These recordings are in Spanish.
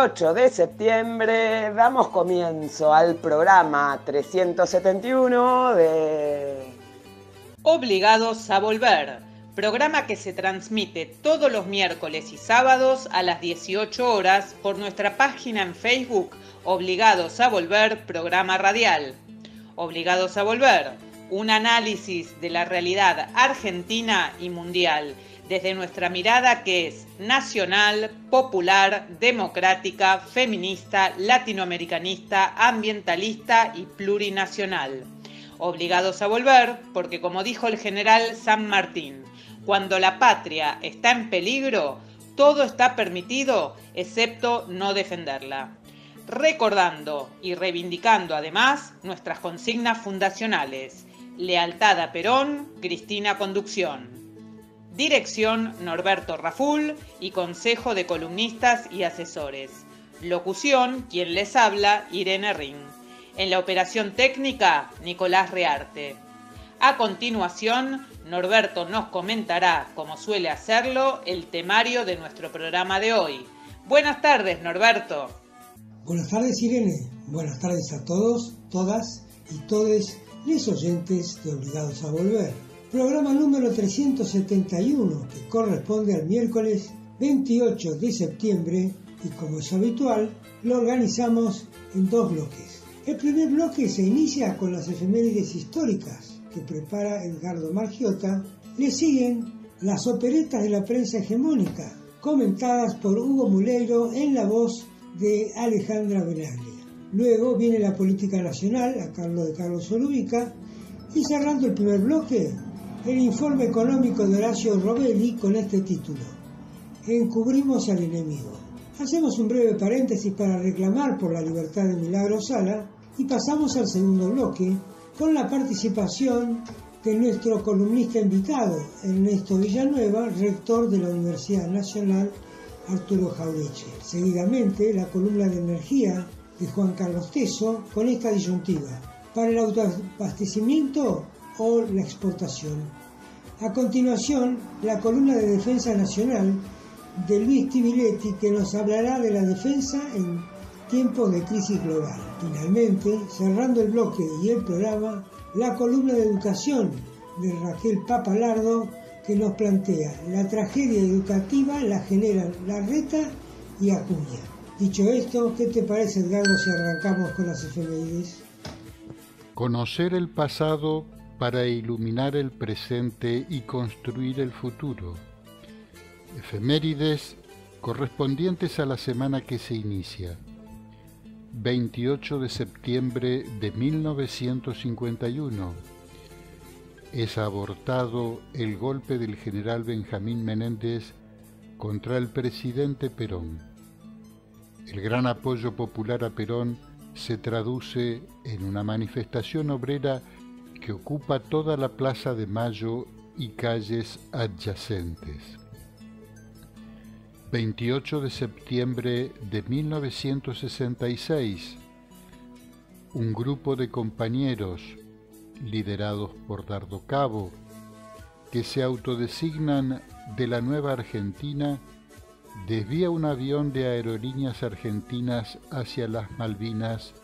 28 de septiembre damos comienzo al programa 371 de Obligados a Volver, programa que se transmite todos los miércoles y sábados a las 18 horas por nuestra página en Facebook Obligados a Volver, programa radial. Obligados a Volver, un análisis de la realidad argentina y mundial, desde nuestra mirada que es nacional, popular, democrática, feminista, latinoamericanista, ambientalista y plurinacional. Obligados a volver porque, como dijo el general San Martín, cuando la patria está en peligro, todo está permitido excepto no defenderla. Recordando y reivindicando además nuestras consignas fundacionales: lealtad a Perón, Cristina Conducción. Dirección Norberto Raful y Consejo de Columnistas y Asesores. Locución, quien les habla, Irene Ring. En la operación técnica, Nicolás Rearte. A continuación, Norberto nos comentará, como suele hacerlo, el temario de nuestro programa de hoy. Buenas tardes, Norberto. Buenas tardes, Irene. Buenas tardes a todos, todas y todes los oyentes de Obligados a Volver. Programa número 371, que corresponde al miércoles 28 de septiembre y, como es habitual, lo organizamos en dos bloques. El primer bloque se inicia con las efemérides históricas que prepara Edgardo Margiota. Le siguen las operetas de la prensa hegemónica, comentadas por Hugo Muleiro en la voz de Alejandra Benaglia. Luego viene la política nacional a cargo de Carlos Orubica y, cerrando el primer bloque, el informe económico de Horacio Robelli con este título: Encubrimos al enemigo. Hacemos un breve paréntesis para reclamar por la libertad de Milagro Sala y pasamos al segundo bloque con la participación de nuestro columnista invitado, Ernesto Villanueva, rector de la Universidad Nacional Arturo Jaureche. Seguidamente, la columna de energía de Juan Carlos Teso con esta disyuntiva: para el autoabastecimiento o la exportación. A continuación, la columna de Defensa Nacional de Luis Tibiletti, que nos hablará de la defensa en tiempos de crisis global. Finalmente, cerrando el bloque y el programa, la columna de Educación de Raquel Papalardo, que nos plantea: la tragedia educativa la generan Larreta y Acuña. Dicho esto, ¿qué te parece, Edgardo, si arrancamos con las efemérides? Conocer el pasado para iluminar el presente y construir el futuro. Efemérides correspondientes a la semana que se inicia. 28 de septiembre de 1951. Es abortado el golpe del general Benjamín Menéndez contra el presidente Perón. El gran apoyo popular a Perón se traduce en una manifestación obrera que ocupa toda la Plaza de Mayo y calles adyacentes. 28 de septiembre de 1966. Un grupo de compañeros, liderados por Dardo Cabo, que se autodesignan de la Nueva Argentina, desvía un avión de Aerolíneas Argentinas hacia las Malvinas,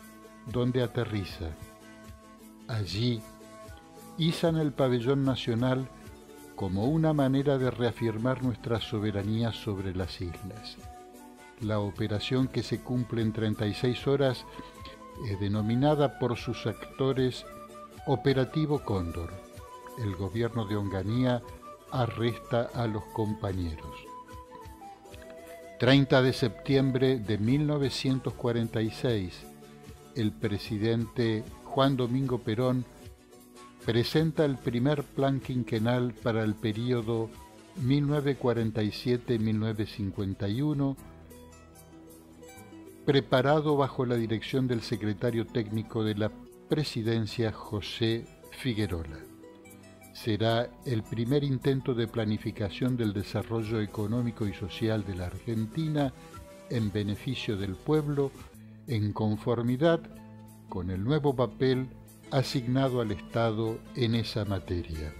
donde aterriza. Allí, izan el pabellón nacional como una manera de reafirmar nuestra soberanía sobre las islas. La operación, que se cumple en 36 horas, es denominada por sus actores Operativo Cóndor. El gobierno de Onganía arresta a los compañeros. 30 de septiembre de 1946, el presidente Juan Domingo Perón presenta el primer plan quinquenal para el período 1947-1951, preparado bajo la dirección del secretario técnico de la Presidencia, José Figuerola. Será el primer intento de planificación del desarrollo económico y social de la Argentina en beneficio del pueblo, en conformidad con el nuevo papel asignado al Estado en esa materia.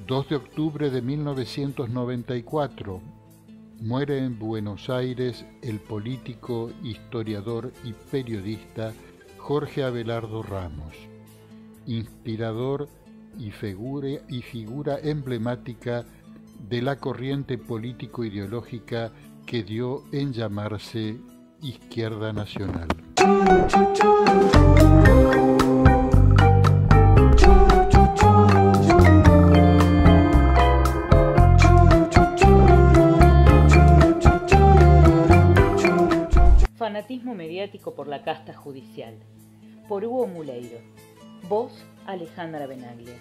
2 de octubre de 1994, muere en Buenos Aires el político, historiador y periodista Jorge Abelardo Ramos, inspirador y figura emblemática de la corriente político-ideológica que dio en llamarse Izquierda Nacional. Fanatismo mediático por la casta judicial. Por Hugo Muleiro. Voz, Alejandra Benaglia.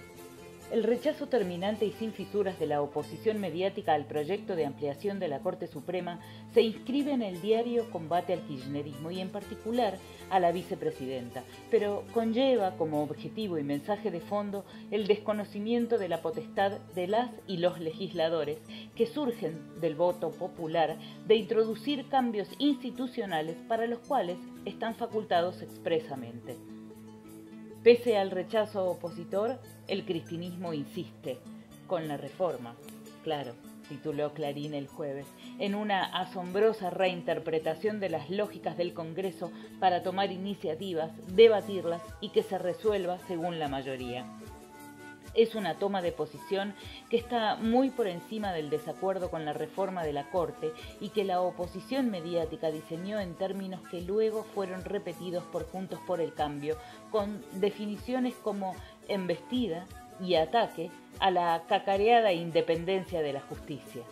El rechazo terminante y sin fisuras de la oposición mediática al proyecto de ampliación de la Corte Suprema se inscribe en el diario combate al kirchnerismo y en particular a la vicepresidenta, pero conlleva como objetivo y mensaje de fondo el desconocimiento de la potestad de las y los legisladores que surgen del voto popular de introducir cambios institucionales para los cuales están facultados expresamente. Pese al rechazo opositor, el cristinismo insiste con la reforma. Claro, tituló Clarín el jueves, en una asombrosa reinterpretación de las lógicas del Congreso para tomar iniciativas, debatirlas y que se resuelva según la mayoría. Es una toma de posición que está muy por encima del desacuerdo con la reforma de la Corte y que la oposición mediática diseñó en términos que luego fueron repetidos por Juntos por el Cambio, con definiciones como embestida y ataque a la cacareada independencia de la justicia.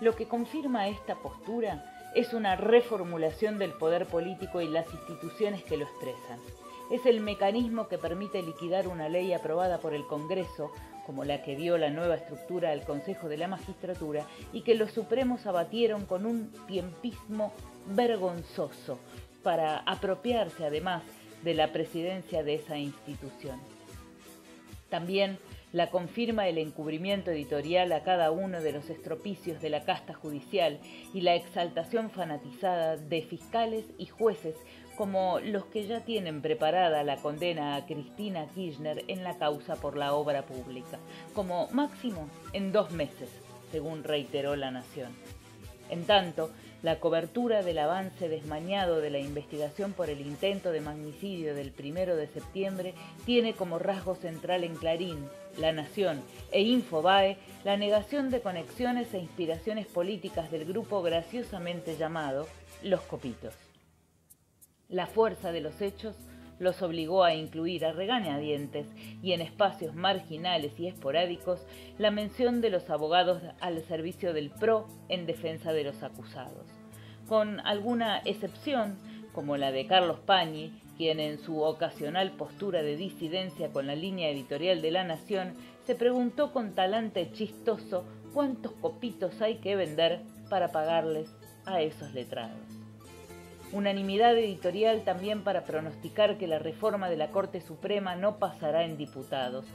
Lo que confirma esta postura es una reformulación del poder político y las instituciones que lo expresan. Es el mecanismo que permite liquidar una ley aprobada por el Congreso, como la que dio la nueva estructura al Consejo de la Magistratura, y que los Supremos abatieron con un tiempismo vergonzoso para apropiarse además de la presidencia de esa institución. También la confirma el encubrimiento editorial a cada uno de los estropicios de la casta judicial y la exaltación fanatizada de fiscales y jueces como los que ya tienen preparada la condena a Cristina Kirchner en la causa por la obra pública, como máximo en 2 meses, según reiteró La Nación. En tanto, la cobertura del avance desmañado de la investigación por el intento de magnicidio del 1 de septiembre tiene como rasgo central en Clarín, La Nación e Infobae la negación de conexiones e inspiraciones políticas del grupo graciosamente llamado Los Copitos. La fuerza de los hechos los obligó a incluir a regañadientes y en espacios marginales y esporádicos la mención de los abogados al servicio del PRO en defensa de los acusados. Con alguna excepción, como la de Carlos Pañi, quien en su ocasional postura de disidencia con la línea editorial de La Nación se preguntó con talante chistoso cuántos copitos hay que vender para pagarles a esos letrados. Unanimidad editorial también para pronosticar que la reforma de la Corte Suprema no pasará en diputados,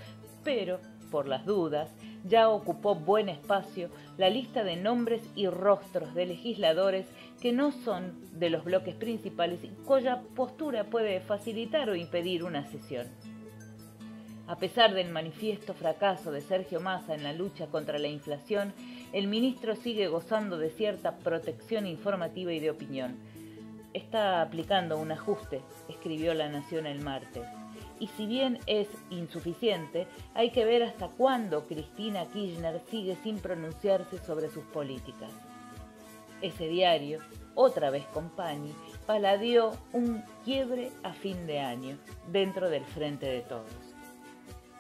pero, por las dudas, ya ocupó buen espacio la lista de nombres y rostros de legisladores que no son de los bloques principales y cuya postura puede facilitar o impedir una sesión. A pesar del manifiesto fracaso de Sergio Massa en la lucha contra la inflación, el ministro sigue gozando de cierta protección informativa y de opinión. Está aplicando un ajuste, escribió La Nación el martes. Y si bien es insuficiente, hay que ver hasta cuándo Cristina Kirchner sigue sin pronunciarse sobre sus políticas. Ese diario, otra vez con Pañi, paladeó un quiebre a fin de año dentro del Frente de Todos.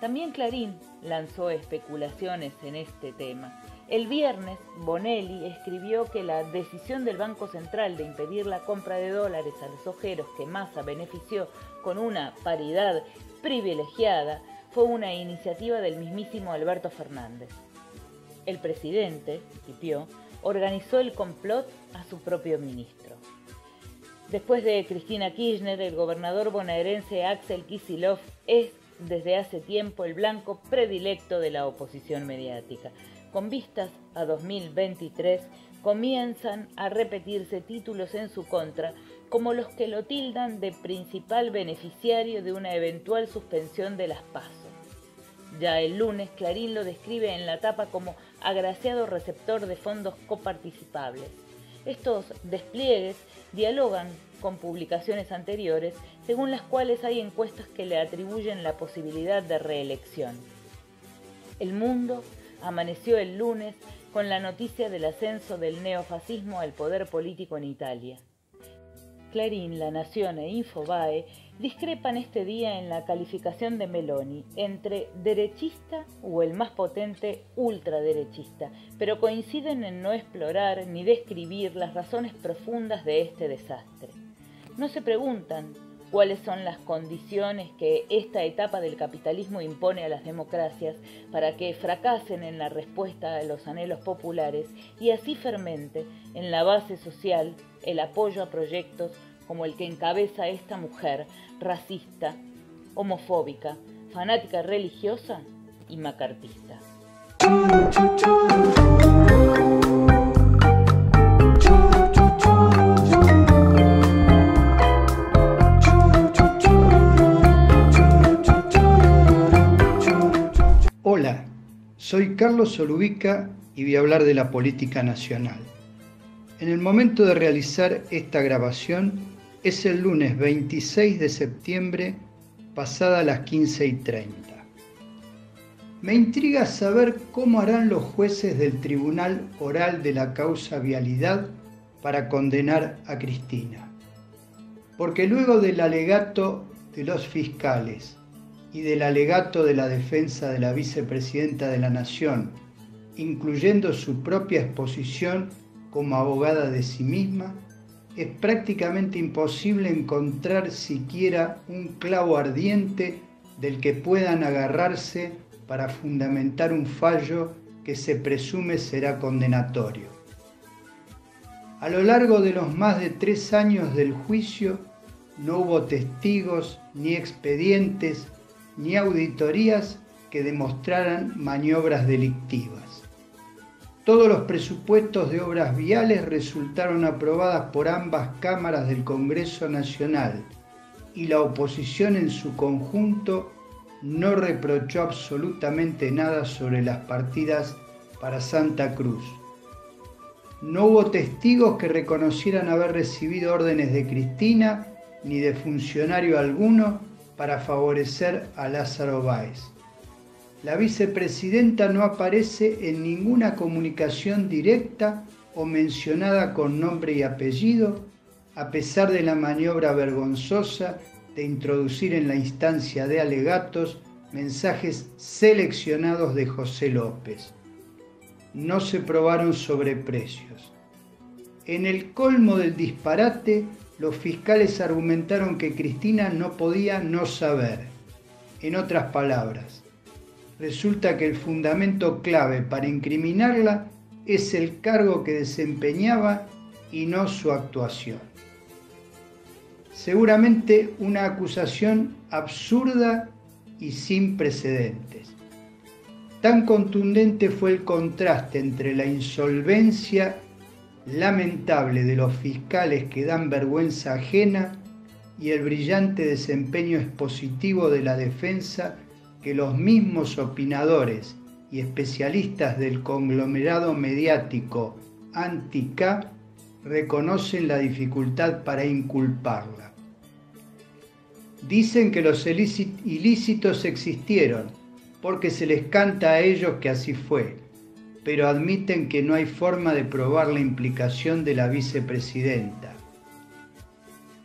También Clarín lanzó especulaciones en este tema. El viernes, Bonelli escribió que la decisión del Banco Central de impedir la compra de dólares a los ojeros que Massa benefició con una paridad privilegiada fue una iniciativa del mismísimo Alberto Fernández. El presidente, tipió, organizó el complot a su propio ministro. Después de Cristina Kirchner, el gobernador bonaerense Axel Kicillof es desde hace tiempo el blanco predilecto de la oposición mediática. Con vistas a 2023, comienzan a repetirse títulos en su contra, como los que lo tildan de principal beneficiario de una eventual suspensión de las PASO. Ya el lunes, Clarín lo describe en la tapa como agraciado receptor de fondos coparticipables. Estos despliegues dialogan con publicaciones anteriores, según las cuales hay encuestas que le atribuyen la posibilidad de reelección. El Mundo amaneció el lunes con la noticia del ascenso del neofascismo al poder político en Italia. Clarín, La Nación e Infobae discrepan este día en la calificación de Meloni entre derechista o el más potente ultraderechista, pero coinciden en no explorar ni describir las razones profundas de este desastre. No se preguntan cuáles son las condiciones que esta etapa del capitalismo impone a las democracias para que fracasen en la respuesta a los anhelos populares y así fermente en la base social el apoyo a proyectos como el que encabeza esta mujer racista, homofóbica, fanática religiosa y macartista. Hola, soy Carlos Solubica y voy a hablar de la política nacional. En el momento de realizar esta grabación es el lunes 26 de septiembre, pasada las 15:30. Me intriga saber cómo harán los jueces del Tribunal Oral de la Causa Vialidad para condenar a Cristina. Porque luego del alegato de los fiscales y del alegato de la defensa de la vicepresidenta de la Nación, incluyendo su propia exposición como abogada de sí misma, es prácticamente imposible encontrar siquiera un clavo ardiente del que puedan agarrarse para fundamentar un fallo que se presume será condenatorio. A lo largo de los más de 3 años del juicio, no hubo testigos, ni expedientes, ni auditorías que demostraran maniobras delictivas. Todos los presupuestos de obras viales resultaron aprobadas por ambas cámaras del Congreso Nacional y la oposición en su conjunto no reprochó absolutamente nada sobre las partidas para Santa Cruz. No hubo testigos que reconocieran haber recibido órdenes de Cristina ni de funcionario alguno para favorecer a Lázaro Báez. La vicepresidenta no aparece en ninguna comunicación directa o mencionada con nombre y apellido, a pesar de la maniobra vergonzosa de introducir en la instancia de alegatos mensajes seleccionados de José López. No se probaron sobreprecios. En el colmo del disparate, los fiscales argumentaron que Cristina no podía no saber. En otras palabras, resulta que el fundamento clave para incriminarla es el cargo que desempeñaba y no su actuación. Seguramente una acusación absurda y sin precedentes. Tan contundente fue el contraste entre la insolvencia lamentable de los fiscales que dan vergüenza ajena y el brillante desempeño expositivo de la defensa que los mismos opinadores y especialistas del conglomerado mediático anti-K reconocen la dificultad para inculparla. Dicen que los ilícitos existieron porque se les canta a ellos que así fue, pero admiten que no hay forma de probar la implicación de la vicepresidenta.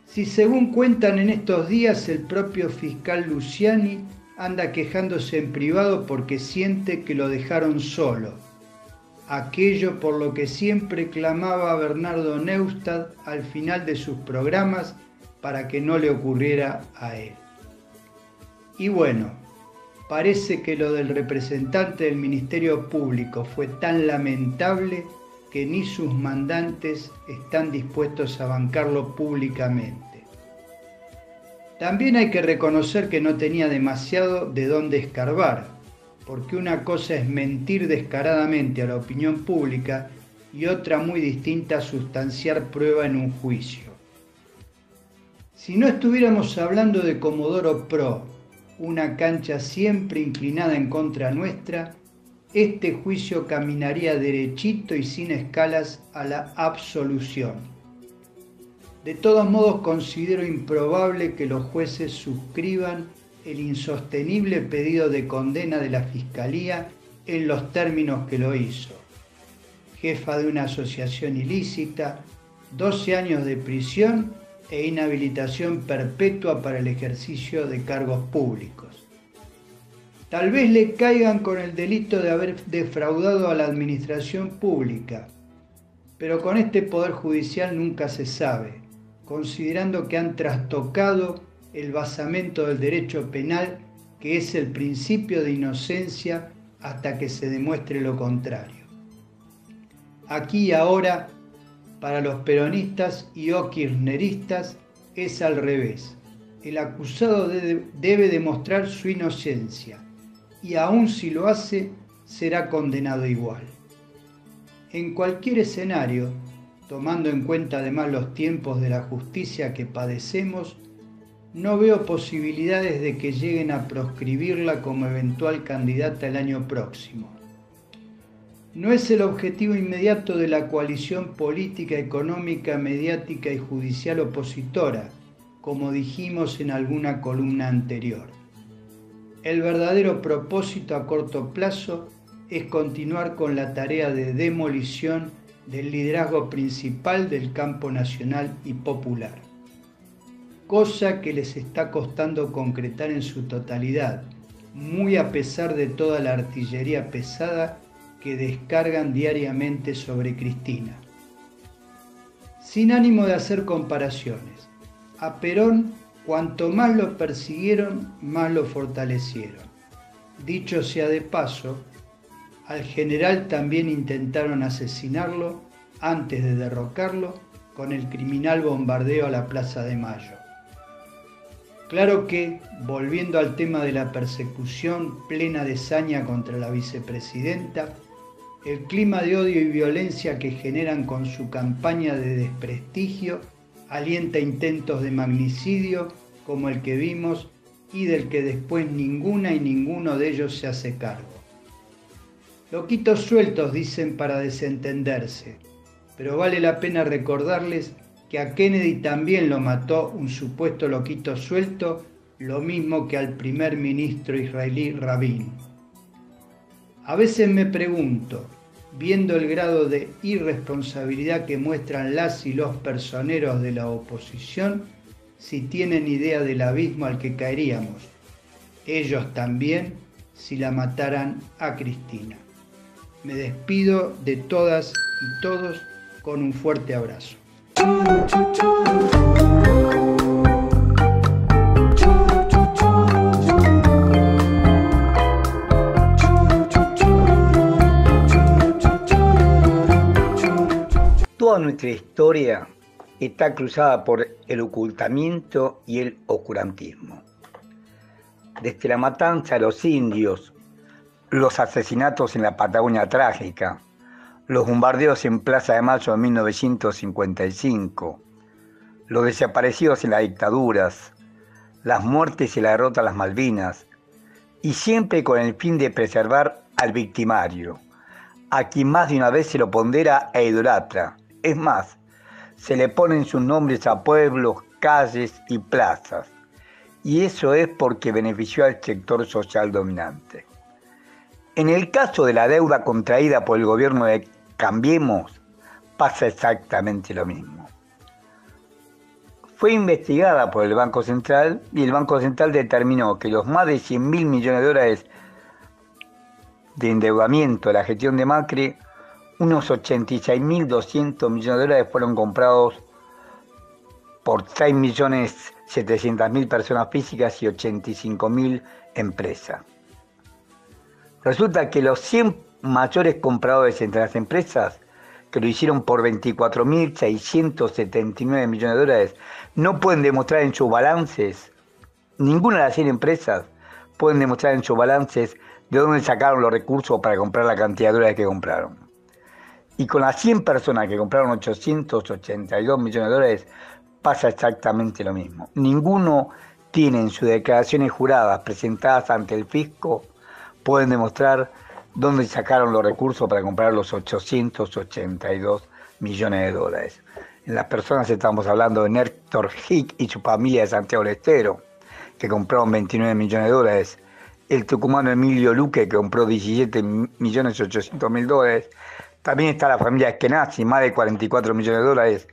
Si según cuentan en estos días el propio fiscal Luciani anda quejándose en privado porque siente que lo dejaron solo, aquello por lo que siempre clamaba a Bernardo Neustadt al final de sus programas para que no le ocurriera a él. Y bueno, parece que lo del representante del Ministerio Público fue tan lamentable que ni sus mandantes están dispuestos a bancarlo públicamente. También hay que reconocer que no tenía demasiado de dónde escarbar, porque una cosa es mentir descaradamente a la opinión pública y otra muy distinta sustanciar prueba en un juicio. Si no estuviéramos hablando de Comodoro Pro, una cancha siempre inclinada en contra nuestra, este juicio caminaría derechito y sin escalas a la absolución. De todos modos, considero improbable que los jueces suscriban el insostenible pedido de condena de la Fiscalía en los términos que lo hizo. Jefa de una asociación ilícita, 12 años de prisión e inhabilitación perpetua para el ejercicio de cargos públicos. Tal vez le caigan con el delito de haber defraudado a la administración pública, pero con este Poder Judicial nunca se sabe, considerando que han trastocado el basamento del derecho penal, que es el principio de inocencia hasta que se demuestre lo contrario. Aquí y ahora, para los peronistas y o kirchneristas, es al revés. El acusado debe demostrar su inocencia, y aun si lo hace, será condenado igual. En cualquier escenario, tomando en cuenta además los tiempos de la justicia que padecemos, no veo posibilidades de que lleguen a proscribirla como eventual candidata el año próximo. No es el objetivo inmediato de la coalición política, económica, mediática y judicial opositora, como dijimos en alguna columna anterior. El verdadero propósito a corto plazo es continuar con la tarea de demolición del liderazgo principal del campo nacional y popular, cosa que les está costando concretar en su totalidad, muy a pesar de toda la artillería pesada que descargan diariamente sobre Cristina. Sin ánimo de hacer comparaciones, a Perón, cuanto más lo persiguieron, más lo fortalecieron. Dicho sea de paso, al general también intentaron asesinarlo antes de derrocarlo con el criminal bombardeo a la Plaza de Mayo. Claro que, volviendo al tema de la persecución plena de saña contra la vicepresidenta, el clima de odio y violencia que generan con su campaña de desprestigio alienta intentos de magnicidio como el que vimos y del que después ninguna y ninguno de ellos se hace cargo. Loquitos sueltos dicen para desentenderse, pero vale la pena recordarles que a Kennedy también lo mató un supuesto loquito suelto, lo mismo que al primer ministro israelí Rabin. A veces me pregunto, viendo el grado de irresponsabilidad que muestran las y los personeros de la oposición, si tienen idea del abismo al que caeríamos, ellos también, si la mataran a Cristina. Me despido de todas y todos con un fuerte abrazo. Toda nuestra historia está cruzada por el ocultamiento y el oscurantismo. Desde la matanza de los indios, los asesinatos en la Patagonia trágica, los bombardeos en Plaza de Mayo de 1955, los desaparecidos en las dictaduras, las muertes y la derrota en las Malvinas, y siempre con el fin de preservar al victimario, a quien más de una vez se lo pondera e idolatra. Es más, se le ponen sus nombres a pueblos, calles y plazas, y eso es porque benefició al sector social dominante. En el caso de la deuda contraída por el gobierno de Cambiemos, pasa exactamente lo mismo. Fue investigada por el Banco Central y el Banco Central determinó que los más de 100.000 millones de dólares de endeudamiento de la gestión de Macri, unos 86.200 millones de dólares fueron comprados por 6.700.000 personas físicas y 85.000 empresas. Resulta que los 100 mayores compradores entre las empresas, que lo hicieron por 24.679 millones de dólares, no pueden demostrar en sus balances, ninguna de las 100 empresas pueden demostrar en sus balances de dónde sacaron los recursos para comprar la cantidad de dólares que compraron. Y con las 100 personas que compraron 882 millones de dólares, pasa exactamente lo mismo. Ninguno tiene en sus declaraciones juradas presentadas ante el fisco, pueden demostrar ¿Dónde sacaron los recursos para comprar los 882 millones de dólares? En las personas estamos hablando de Néstor Hick y su familia de Santiago del Estero, que compraron 29 millones de dólares. El tucumano Emilio Luque, que compró 17.800.000 dólares. También está la familia Eskenazi, más de 44 millones de dólares.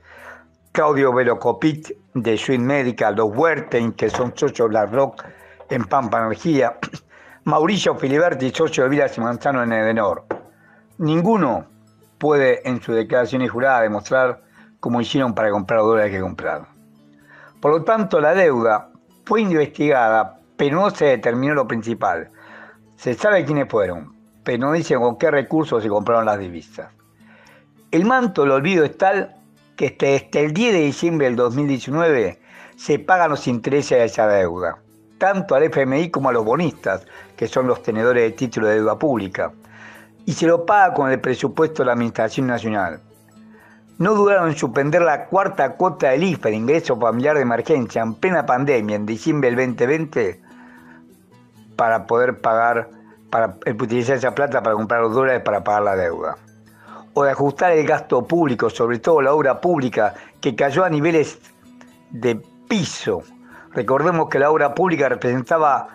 Claudio Velocopit de Swin Medical, los Werten, que son socios BlackRock en Pampa Energía. Mauricio Filiberti, socio de Vilas y Manzano en Edenor. Ninguno puede en su declaración jurada demostrar cómo hicieron para comprar los dólares que compraron. Por lo tanto, la deuda fue investigada, pero no se determinó lo principal. Se sabe quiénes fueron, pero no dicen con qué recursos se compraron las divisas. El manto del olvido es tal que desde el 10 de diciembre del 2019 se pagan los intereses de esa deuda, tanto al FMI como a los bonistas, que son los tenedores de títulos de deuda pública, y se lo paga con el presupuesto de la Administración Nacional. No dudaron en suspender la cuarta cuota del IFE, el ingreso familiar de emergencia, en plena pandemia, en diciembre del 2020, para poder pagar, para utilizar esa plata para comprar los dólares para pagar la deuda. O de ajustar el gasto público, sobre todo la obra pública, que cayó a niveles de piso. Recordemos que la obra pública representaba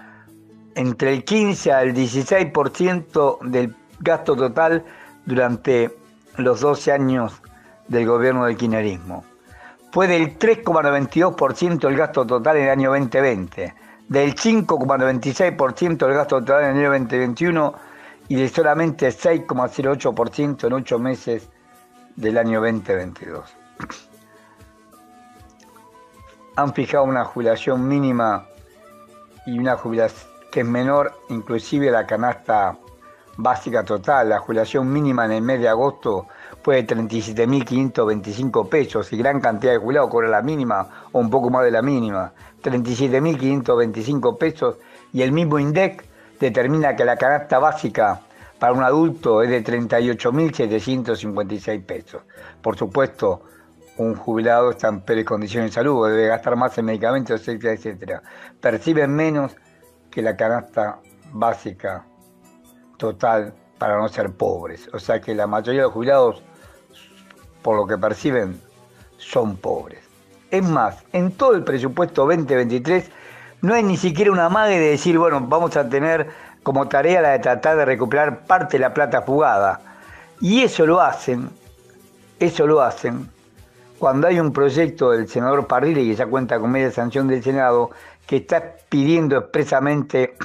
entre el 15 al 16% del gasto total durante los 12 años del gobierno del kirchnerismo. Fue del 3,92% el gasto total en el año 2020, del 5,96% del gasto total en el año 2021 y de solamente 6,08% en 8 meses del año 2022. Han fijado una jubilación mínima y una jubilación que es menor, inclusive la canasta básica total. La jubilación mínima en el mes de agosto fue de 37.525 pesos y gran cantidad de jubilados cobra la mínima o un poco más de la mínima, 37.525 pesos, y el mismo INDEC determina que la canasta básica para un adulto es de 38.756 pesos. Por supuesto, un jubilado está en peores condiciones de salud, debe gastar más en medicamentos, etcétera, etcétera. Perciben menos que la canasta básica total para no ser pobres. O sea que la mayoría de los jubilados, por lo que perciben, son pobres. Es más, en todo el presupuesto 2023 no hay ni siquiera una amague de decir, bueno, vamos a tener como tarea la de tratar de recuperar parte de la plata fugada. Y eso lo hacen cuando hay un proyecto del senador Parrilli, que ya cuenta con media sanción del Senado, que está pidiendo expresamente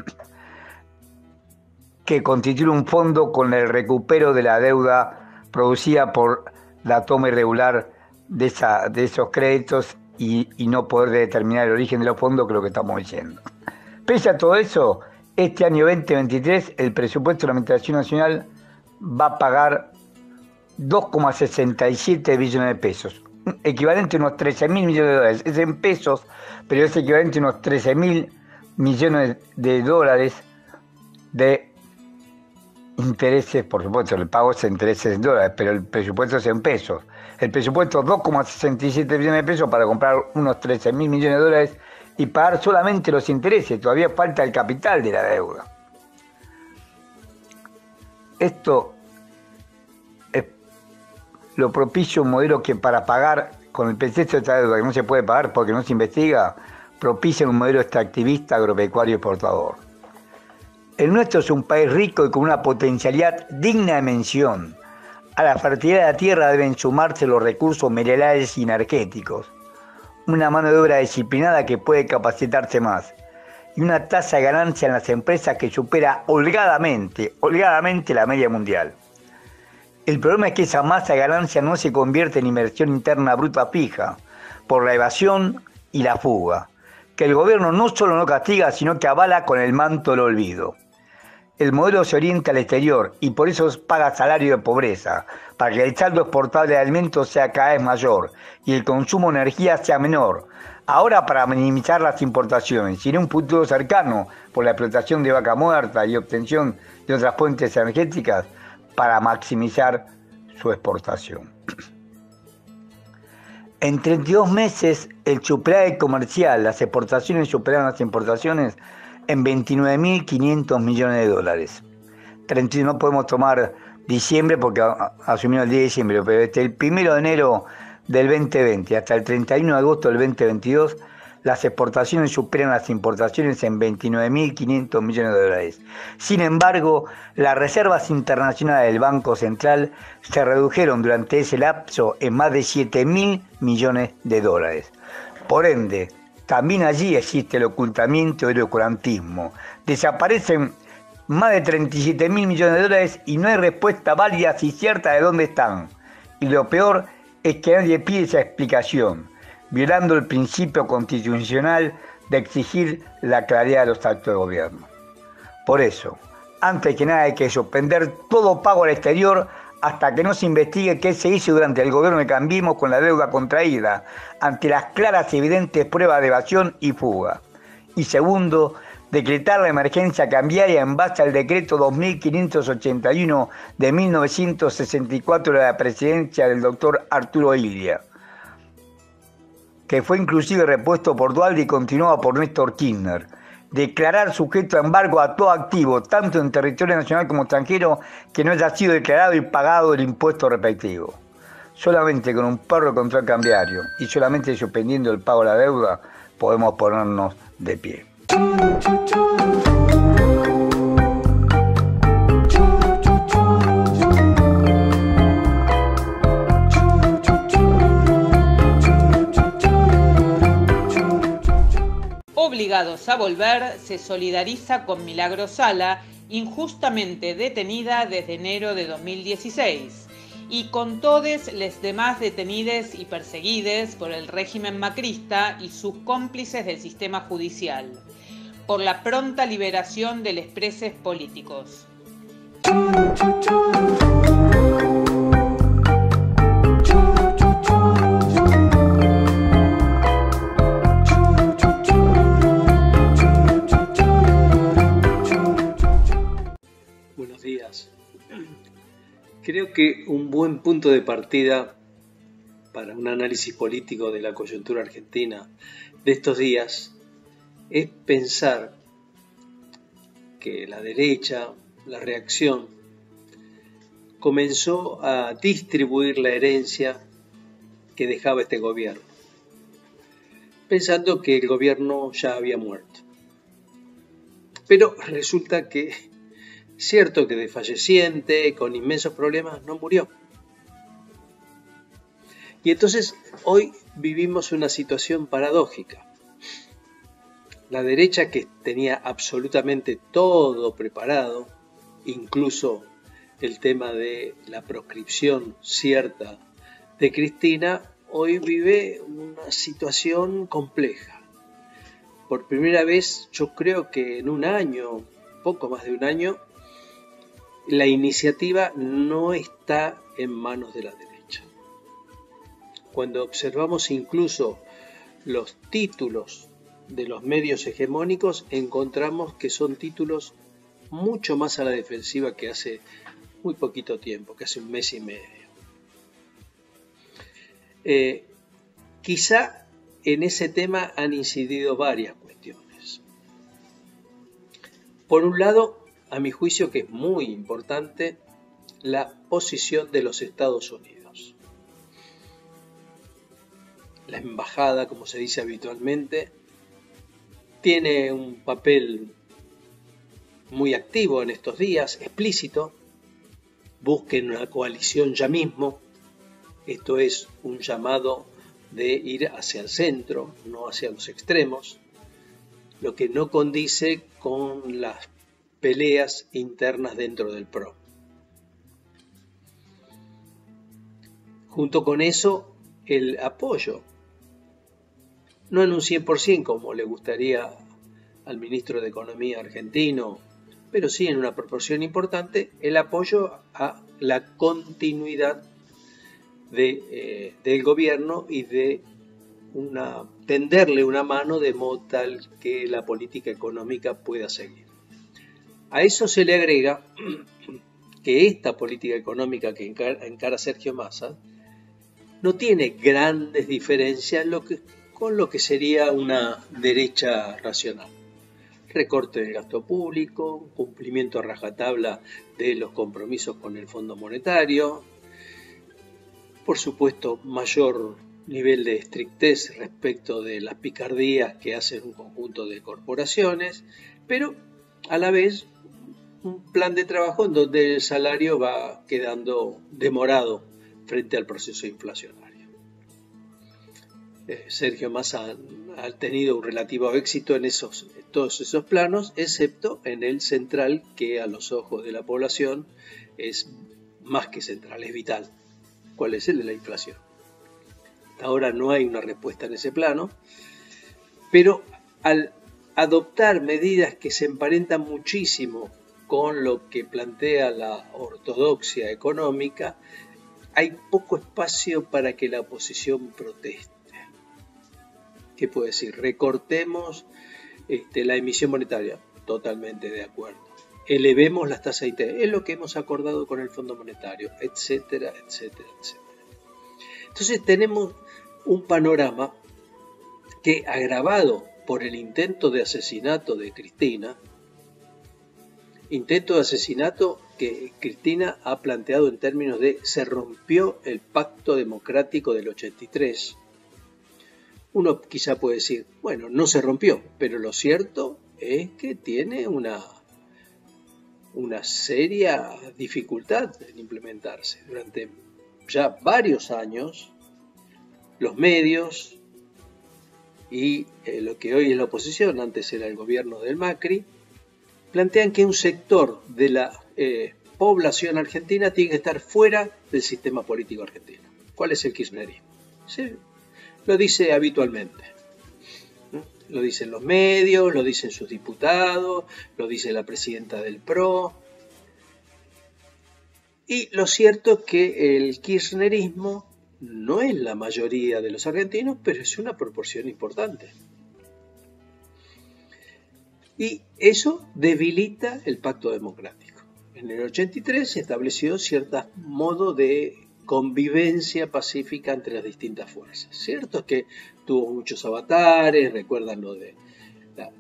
que constituya un fondo con el recupero de la deuda producida por la toma irregular de esos créditos y no poder determinar el origen de los fondos, que es lo que estamos diciendo. Pese a todo eso, este año 2023 el presupuesto de la Administración Nacional va a pagar 2,67 billones de pesos, equivalente a unos 13.000 millones de dólares. Es en pesos, pero es equivalente a unos 13.000 millones de dólares de intereses. Por supuesto, el pago es en intereses en dólares, pero el presupuesto es en pesos. El presupuesto es 2,67 billones de pesos para comprar unos 13.000 millones de dólares y pagar solamente los intereses. Todavía falta el capital de la deuda. Esto es lo propicio un modelo que para pagar con el pretexto de esta deuda que no se puede pagar porque no se investiga, propicia un modelo extractivista, agropecuario, exportador. El nuestro es un país rico y con una potencialidad digna de mención. A la fertilidad de la tierra deben sumarse los recursos minerales y energéticos, una mano de obra disciplinada que puede capacitarse más y una tasa de ganancia en las empresas que supera holgadamente la media mundial. El problema es que esa masa de ganancia no se convierte en inversión interna bruta fija por la evasión y la fuga, que el gobierno no solo no castiga, sino que avala con el manto del olvido. El modelo se orienta al exterior y por eso paga salario de pobreza, para que el saldo exportable de alimentos sea cada vez mayor y el consumo de energía sea menor. Ahora para minimizar las importaciones y en un futuro cercano por la explotación de vaca muerta y obtención de otras fuentes energéticas para maximizar su exportación. En 32 meses el superávit comercial, las exportaciones superaron las importaciones en 29.500 millones de dólares. 31, no podemos tomar diciembre porque asumimos el 10 de diciembre, pero desde el 1 de enero del 2020 hasta el 31 de agosto del 2022, las exportaciones superan las importaciones en 29.500 millones de dólares. Sin embargo, las reservas internacionales del Banco Central se redujeron durante ese lapso en más de 7.000 millones de dólares. Por ende, también allí existe el ocultamiento y el oscurantismo. Desaparecen más de 37.000 millones de dólares y no hay respuesta válida y cierta de dónde están. Y lo peor es que nadie pide esa explicación, violando el principio constitucional de exigir la claridad de los actos de gobierno. Por eso, antes que nada hay que suspender todo pago al exterior hasta que no se investigue qué se hizo durante el gobierno de Cambiemos con la deuda contraída, ante las claras y evidentes pruebas de evasión y fuga. Y segundo, decretar la emergencia cambiaria en base al decreto 2581 de 1964 de la presidencia del doctor Arturo Illia, que fue inclusive repuesto por Duhalde y continuado por Néstor Kirchner. Declarar sujeto a embargo a todo activo, tanto en territorio nacional como extranjero, que no haya sido declarado y pagado el impuesto respectivo. Solamente con un perro de control cambiario y solamente suspendiendo el pago de la deuda podemos ponernos de pie. Obligados a Volver se solidariza con Milagro Sala, injustamente detenida desde enero de 2016, y con todos los demás detenidos y perseguidos por el régimen macrista y sus cómplices del sistema judicial, por la pronta liberación de los presos políticos. Buenos días. Creo que un buen punto de partida para un análisis político de la coyuntura argentina de estos días es pensar que la derecha, la reacción, comenzó a distribuir la herencia que dejaba este gobierno, pensando que el gobierno ya había muerto. Pero resulta que, cierto que desfalleciente, con inmensos problemas, no murió. Y entonces hoy vivimos una situación paradójica. La derecha, que tenía absolutamente todo preparado, incluso el tema de la proscripción cierta de Cristina, hoy vive una situación compleja. Por primera vez, yo creo que en un año, poco más de un año, la iniciativa no está en manos de la derecha. Cuando observamos incluso los títulos de los medios hegemónicos, encontramos que son títulos mucho más a la defensiva que hace muy poquito tiempo, que hace un mes y medio. Quizá en ese tema han incidido varias cuestiones. Por un lado, a mi juicio, que es muy importante, la posición de los Estados Unidos. La embajada, como se dice habitualmente, tiene un papel muy activo en estos días, explícito. Busquen una coalición ya mismo. Esto es un llamado de ir hacia el centro, no hacia los extremos, lo que no condice con las peleas internas dentro del PRO. Junto con eso, el apoyo, no en un 100% como le gustaría al ministro de Economía argentino, pero sí en una proporción importante, el apoyo a la continuidad del gobierno y de tenderle una mano de modo tal que la política económica pueda seguir. A eso se le agrega que esta política económica que encara Sergio Massa no tiene grandes diferencias con lo que sería una derecha racional. recorte del gasto público, cumplimiento a rajatabla de los compromisos con el Fondo Monetario, por supuesto mayor nivel de estrictez respecto de las picardías que hacen un conjunto de corporaciones, pero a la vez un plan de trabajo en donde el salario va quedando demorado frente al proceso inflacionario. Sergio Massa ha tenido un relativo éxito en todos esos planos, excepto en el central, que a los ojos de la población es más que central, es vital. ¿Cuál es el de la inflación? Hasta ahora no hay una respuesta en ese plano, pero al adoptar medidas que se emparentan muchísimo con lo que plantea la ortodoxia económica, hay poco espacio para que la oposición proteste. ¿Qué puedo decir? Recortemos la emisión monetaria. Totalmente de acuerdo. Elevemos las tasas de interés. Es lo que hemos acordado con el Fondo Monetario, etcétera, etcétera, etcétera. Entonces tenemos un panorama que, agravado por el intento de asesinato de Cristina, intento de asesinato que Cristina ha planteado en términos de se rompió el pacto democrático del 83. Uno quizá puede decir, bueno, no se rompió, pero lo cierto es que tiene una seria dificultad en implementarse. Durante ya varios años, los medios y lo que hoy es la oposición, antes era el gobierno del Macri, plantean que un sector de la población argentina tiene que estar fuera del sistema político argentino. ¿Cuál es el kirchnerismo? ¿Sí? Lo dice habitualmente. Lo dicen los medios, lo dicen sus diputados, lo dice la presidenta del PRO. Y lo cierto es que el kirchnerismo no es la mayoría de los argentinos, pero es una proporción importante. Y eso debilita el pacto democrático. En el 83 se estableció cierto modo de convivencia pacífica entre las distintas fuerzas. Cierto es que tuvo muchos avatares, recuerdan lo de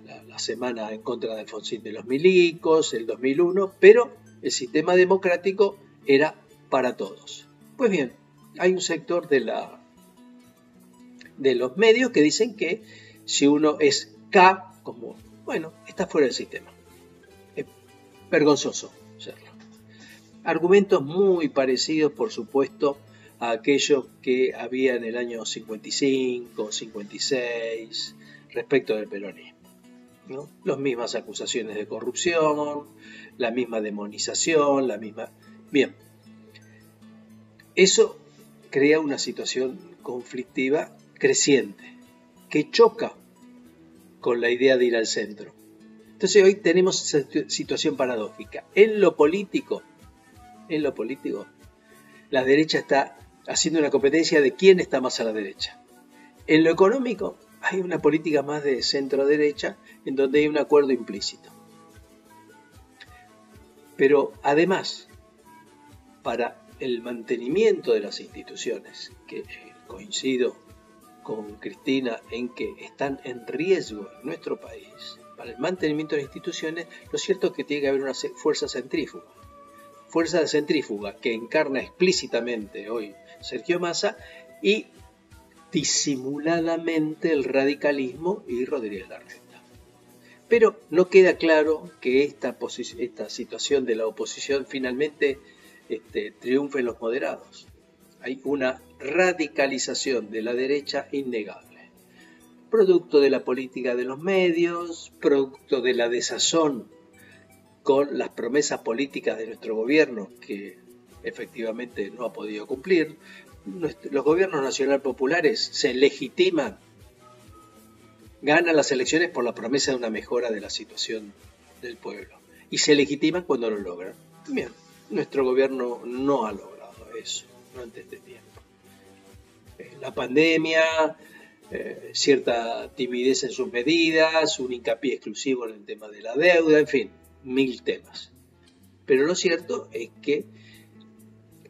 la semana en contra de Alfonsín de los Milicos, el 2001, pero el sistema democrático era para todos. Pues bien, hay un sector de los medios que dicen que si uno es K, como, bueno, está fuera del sistema. Es vergonzoso serlo. Argumentos muy parecidos, por supuesto, a aquellos que había en el año 55, 56, respecto del peronismo, ¿no? Las mismas acusaciones de corrupción, la misma demonización, la misma... Bien, eso crea una situación conflictiva creciente, que choca con la idea de ir al centro. Entonces hoy tenemos esa situación paradójica. En lo político, la derecha está haciendo una competencia de quién está más a la derecha. En lo económico hay una política más de centro-derecha en donde hay un acuerdo implícito. Pero además, para el mantenimiento de las instituciones, que coincido con Cristina en que están en riesgo en nuestro país, para el mantenimiento de las instituciones, lo cierto es que tiene que haber una fuerza centrífuga. Fuerza centrífuga que encarna explícitamente hoy Sergio Massa y disimuladamente el radicalismo y Rodríguez Larreta. Pero no queda claro que esta situación de la oposición finalmente triunfe en los moderados. Hay una radicalización de la derecha innegable. Producto de la política de los medios, producto de la desazón con las promesas políticas de nuestro gobierno que efectivamente no ha podido cumplir. Los gobiernos nacional populares se legitiman, ganan las elecciones por la promesa de una mejora de la situación del pueblo y se legitiman cuando lo logran. Bien, nuestro gobierno no ha logrado eso durante este tiempo. La pandemia, cierta timidez en sus medidas, un hincapié exclusivo en el tema de la deuda, en fin, 1000 temas. Pero lo cierto es que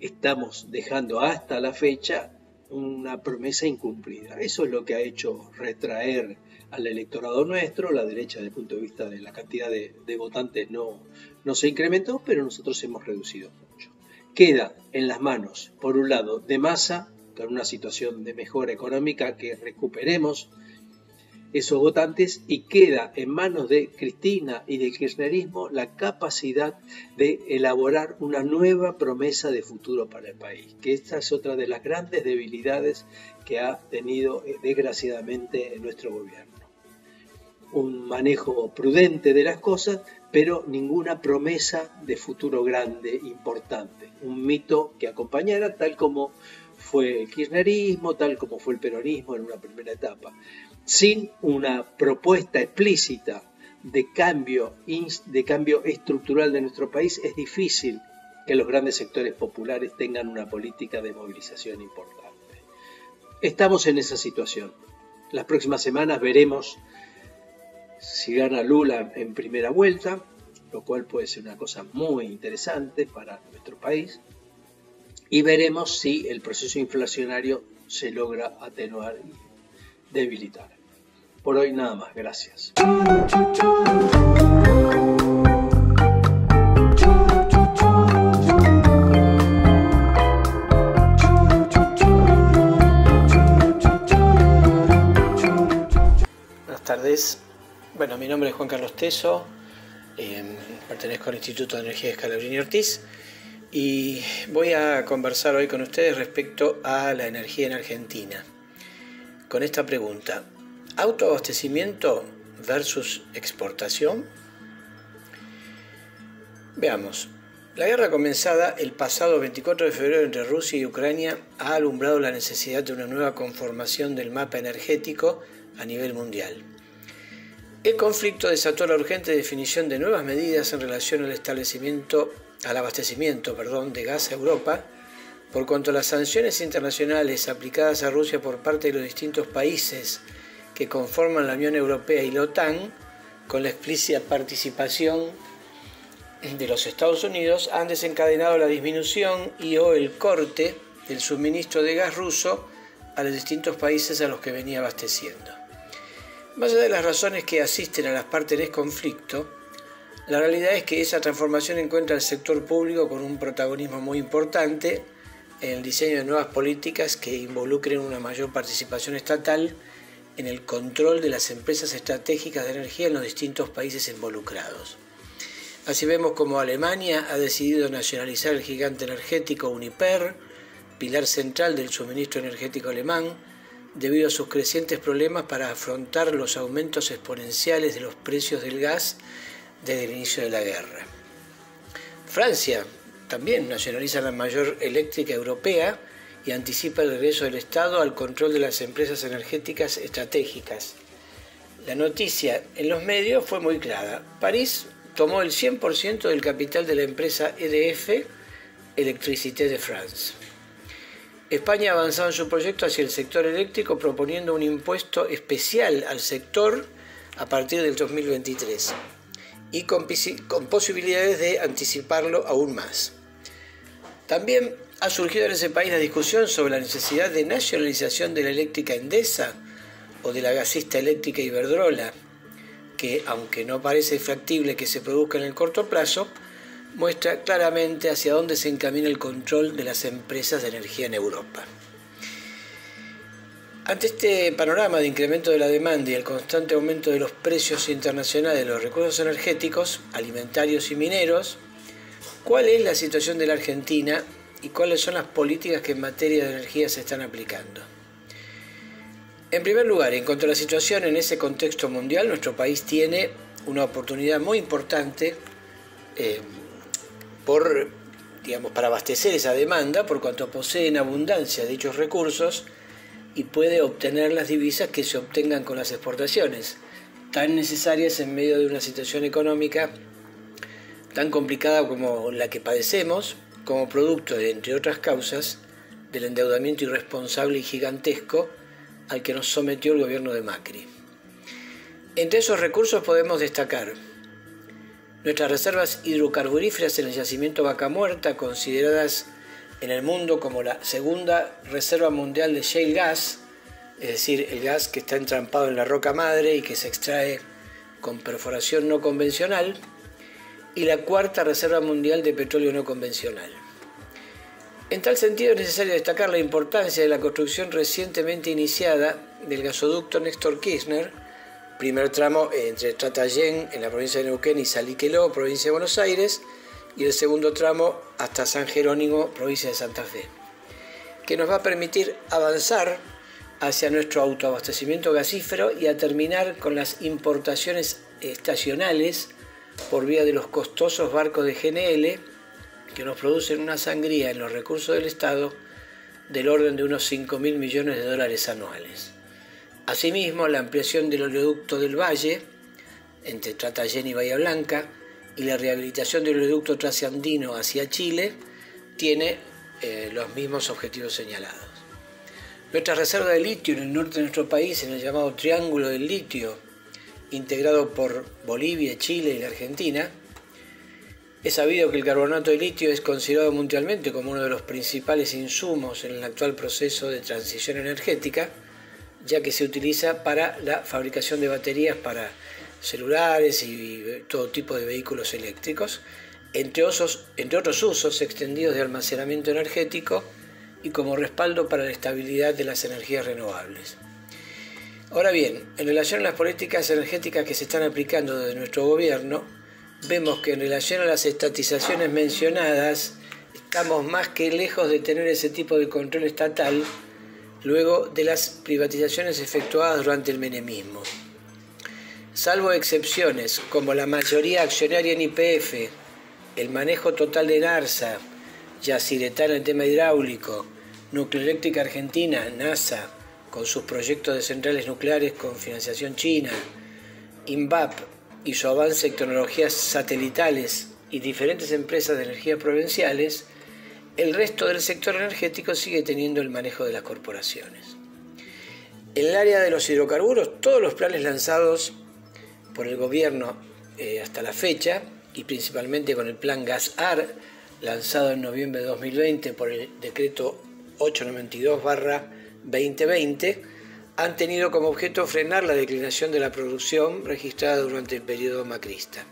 estamos dejando hasta la fecha una promesa incumplida. Eso es lo que ha hecho retraer al electorado nuestro. La derecha, desde el punto de vista de la cantidad de votantes, no se incrementó, pero nosotros hemos reducido mucho. Queda en las manos, por un lado, de Massa, con una situación de mejora económica, que recuperemos esos votantes, y queda en manos de Cristina y del kirchnerismo la capacidad de elaborar una nueva promesa de futuro para el país, que esta es otra de las grandes debilidades que ha tenido desgraciadamente nuestro gobierno. Un manejo prudente de las cosas, pero ninguna promesa de futuro grande, importante, un mito que acompañara, tal como fue el kirchnerismo, tal como fue el peronismo en una primera etapa. Sin una propuesta explícita de cambio estructural de nuestro país, es difícil que los grandes sectores populares tengan una política de movilización importante. Estamos en esa situación. Las próximas semanas veremos si gana Lula en primera vuelta, lo cual puede ser una cosa muy interesante para nuestro país, y veremos si el proceso inflacionario se logra atenuar y debilitar. Por hoy nada más, gracias. Buenas tardes. Bueno, mi nombre es Juan Carlos Teso, pertenezco al Instituto de Energía de Scalabrini Ortiz y voy a conversar hoy con ustedes respecto a la energía en Argentina. Con esta pregunta: ¿autoabastecimiento versus exportación? Veamos. La guerra comenzada el pasado 24 de febrero entre Rusia y Ucrania ha alumbrado la necesidad de una nueva conformación del mapa energético a nivel mundial. El conflicto desató la urgente definición de nuevas medidas en relación al abastecimiento de gas a Europa, por cuanto las sanciones internacionales aplicadas a Rusia por parte de los distintos países que conforman la Unión Europea y la OTAN, con la explícita participación de los Estados Unidos, han desencadenado la disminución o el corte del suministro de gas ruso a los distintos países a los que venía abasteciendo. Más allá de las razones que asisten a las partes en conflicto, la realidad es que esa transformación encuentra al sector público con un protagonismo muy importante en el diseño de nuevas políticas que involucren una mayor participación estatal en el control de las empresas estratégicas de energía en los distintos países involucrados. Así vemos como Alemania ha decidido nacionalizar el gigante energético Uniper, pilar central del suministro energético alemán, debido a sus crecientes problemas para afrontar los aumentos exponenciales de los precios del gas desde el inicio de la guerra. Francia también nacionaliza la mayor eléctrica europea y anticipa el regreso del Estado al control de las empresas energéticas estratégicas. La noticia en los medios fue muy clara. París tomó el 100% del capital de la empresa EDF, Electricité de France. España ha avanzado en su proyecto hacia el sector eléctrico proponiendo un impuesto especial al sector a partir del 2023 y con posibilidades de anticiparlo aún más. También ha surgido en ese país la discusión sobre la necesidad de nacionalización de la eléctrica Endesa o de la gasista eléctrica Iberdrola, que, aunque no parece factible que se produzca en el corto plazo, muestra claramente hacia dónde se encamina el control de las empresas de energía en Europa. Ante este panorama de incremento de la demanda y el constante aumento de los precios internacionales de los recursos energéticos, alimentarios y mineros, ¿cuál es la situación de la Argentina y cuáles son las políticas que en materia de energía se están aplicando? En primer lugar, en cuanto a la situación en ese contexto mundial, nuestro país tiene una oportunidad muy importante para abastecer esa demanda, por cuanto posee en abundancia dichos recursos y puede obtener las divisas que se obtengan con las exportaciones, tan necesarias en medio de una situación económica tan complicada como la que padecemos, como producto de, entre otras causas, del endeudamiento irresponsable y gigantesco al que nos sometió el gobierno de Macri. Entre esos recursos podemos destacar nuestras reservas hidrocarburíferas en el yacimiento Vaca Muerta, consideradas en el mundo como la segunda reserva mundial de shale gas, es decir, el gas que está entrampado en la roca madre y que se extrae con perforación no convencional, y la cuarta reserva mundial de petróleo no convencional. En tal sentido es necesario destacar la importancia de la construcción recientemente iniciada del gasoducto Néstor Kirchner, primer tramo entre Tratayén en la provincia de Neuquén y Salliqueló, provincia de Buenos Aires, y el segundo tramo hasta San Jerónimo, provincia de Santa Fe, que nos va a permitir avanzar hacia nuestro autoabastecimiento gasífero y a terminar con las importaciones estacionales por vía de los costosos barcos de GNL que nos producen una sangría en los recursos del Estado del orden de unos 5.000 millones de dólares anuales. Asimismo, la ampliación del oleoducto del Valle entre Tratayén y Bahía Blanca y la rehabilitación del oleoducto transandiano hacia Chile tiene los mismos objetivos señalados. Nuestra reserva de litio en el norte de nuestro país, en el llamado Triángulo del Litio, integrado por Bolivia, Chile y la Argentina, es sabido que el carbonato de litio es considerado mundialmente como uno de los principales insumos en el actual proceso de transición energética, ya que se utiliza para la fabricación de baterías para celulares y todo tipo de vehículos eléctricos, entre otros usos extendidos de almacenamiento energético y como respaldo para la estabilidad de las energías renovables. Ahora bien, en relación a las políticas energéticas que se están aplicando desde nuestro gobierno, vemos que en relación a las estatizaciones mencionadas, estamos más que lejos de tener ese tipo de control estatal luego de las privatizaciones efectuadas durante el menemismo. Salvo excepciones como la mayoría accionaria en YPF, el manejo total de NARSA, Yacyretá en el tema hidráulico, Nucleoeléctrica Argentina, NASA, con sus proyectos de centrales nucleares con financiación china, INVAP y su avance en tecnologías satelitales y diferentes empresas de energía provinciales, el resto del sector energético sigue teniendo el manejo de las corporaciones. En el área de los hidrocarburos, todos los planes lanzados por el gobierno hasta la fecha, y principalmente con el plan Gas-AR, lanzado en noviembre de 2020 por el decreto 892/2020, han tenido como objeto frenar la declinación de la producción registrada durante el periodo macrista.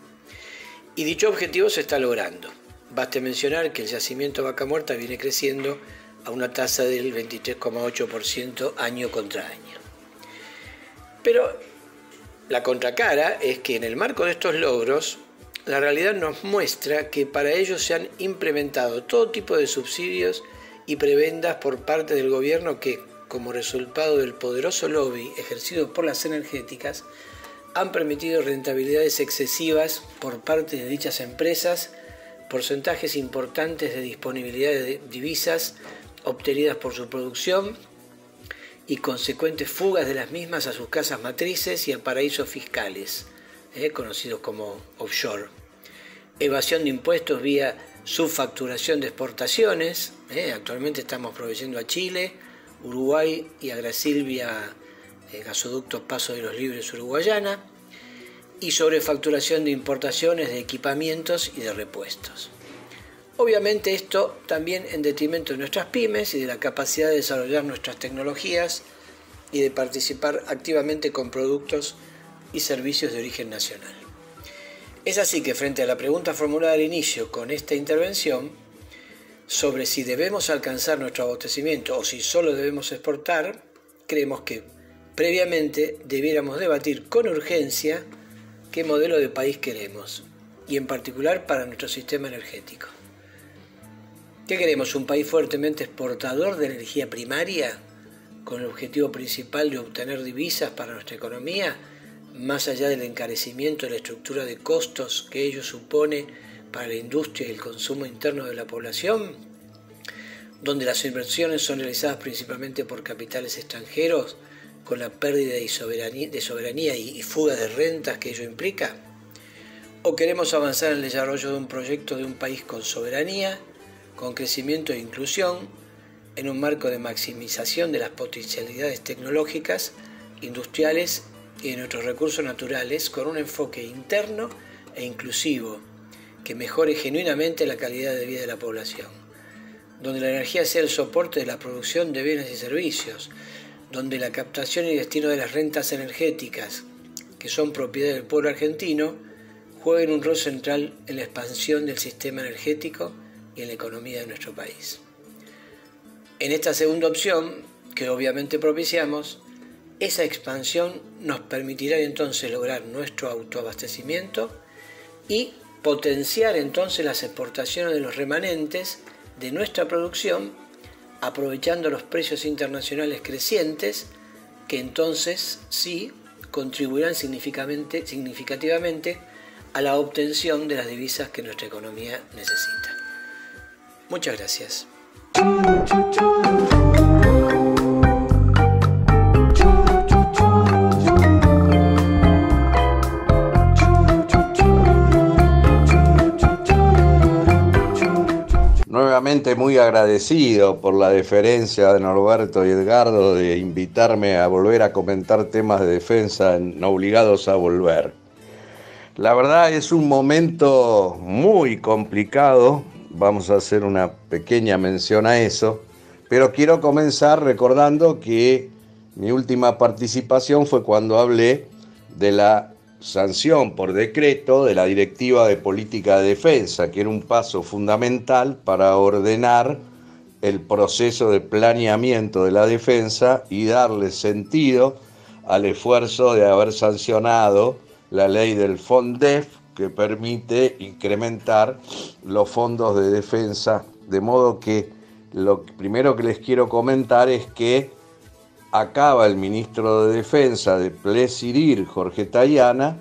Y dicho objetivo se está logrando. Baste mencionar que el yacimiento Vaca Muerta viene creciendo a una tasa del 23,8% año contra año. Pero la contracara es que en el marco de estos logros, la realidad nos muestra que para ellos se han implementado todo tipo de subsidios y prebendas por parte del gobierno que, como resultado del poderoso lobby ejercido por las energéticas, han permitido rentabilidades excesivas por parte de dichas empresas, porcentajes importantes de disponibilidad de divisas obtenidas por su producción y consecuentes fugas de las mismas a sus casas matrices y a paraísos fiscales, conocidos como offshore. Evasión de impuestos vía subfacturación de exportaciones, actualmente estamos proveyendo a Chile, Uruguay y a Brasil vía gasoductos Paso de los Libres Uruguayana, y sobrefacturación de importaciones de equipamientos y de repuestos. Obviamente esto también en detrimento de nuestras pymes y de la capacidad de desarrollar nuestras tecnologías y de participar activamente con productos y servicios de origen nacional. Es así que frente a la pregunta formulada al inicio con esta intervención sobre si debemos alcanzar nuestro abastecimiento o si solo debemos exportar, creemos que previamente debiéramos debatir con urgencia qué modelo de país queremos, y en particular para nuestro sistema energético. ¿Qué queremos? ¿Un país fuertemente exportador de energía primaria, con el objetivo principal de obtener divisas para nuestra economía, más allá del encarecimiento de la estructura de costos que ello supone para la industria y el consumo interno de la población, donde las inversiones son realizadas principalmente por capitales extranjeros, con la pérdida de soberanía y fuga de rentas que ello implica? ¿O queremos avanzar en el desarrollo de un proyecto de un país con soberanía, con crecimiento e inclusión, en un marco de maximización de las potencialidades tecnológicas, industriales y de nuestros recursos naturales, con un enfoque interno e inclusivo que mejore genuinamente la calidad de vida de la población, donde la energía sea el soporte de la producción de bienes y servicios, donde la captación y destino de las rentas energéticas, que son propiedad del pueblo argentino, jueguen un rol central en la expansión del sistema energético y en la economía de nuestro país. En esta segunda opción, que obviamente propiciamos, esa expansión nos permitirá entonces lograr nuestro autoabastecimiento y potenciar entonces las exportaciones de los remanentes de nuestra producción, aprovechando los precios internacionales crecientes, que entonces sí contribuirán significativamente a la obtención de las divisas que nuestra economía necesita. Muchas gracias. Nuevamente muy agradecido por la deferencia de Norberto y Edgardo de invitarme a volver a comentar temas de defensa en Obligados a Volver. La verdad es un momento muy complicado, vamos a hacer una pequeña mención a eso, pero quiero comenzar recordando que mi última participación fue cuando hablé de la sanción por decreto de la Directiva de Política de Defensa, que era un paso fundamental para ordenar el proceso de planeamiento de la defensa y darle sentido al esfuerzo de haber sancionado la ley del FONDEF, que permite incrementar los fondos de defensa, de modo que lo primero que les quiero comentar es que acaba el ministro de Defensa de presidir, Jorge Tayana,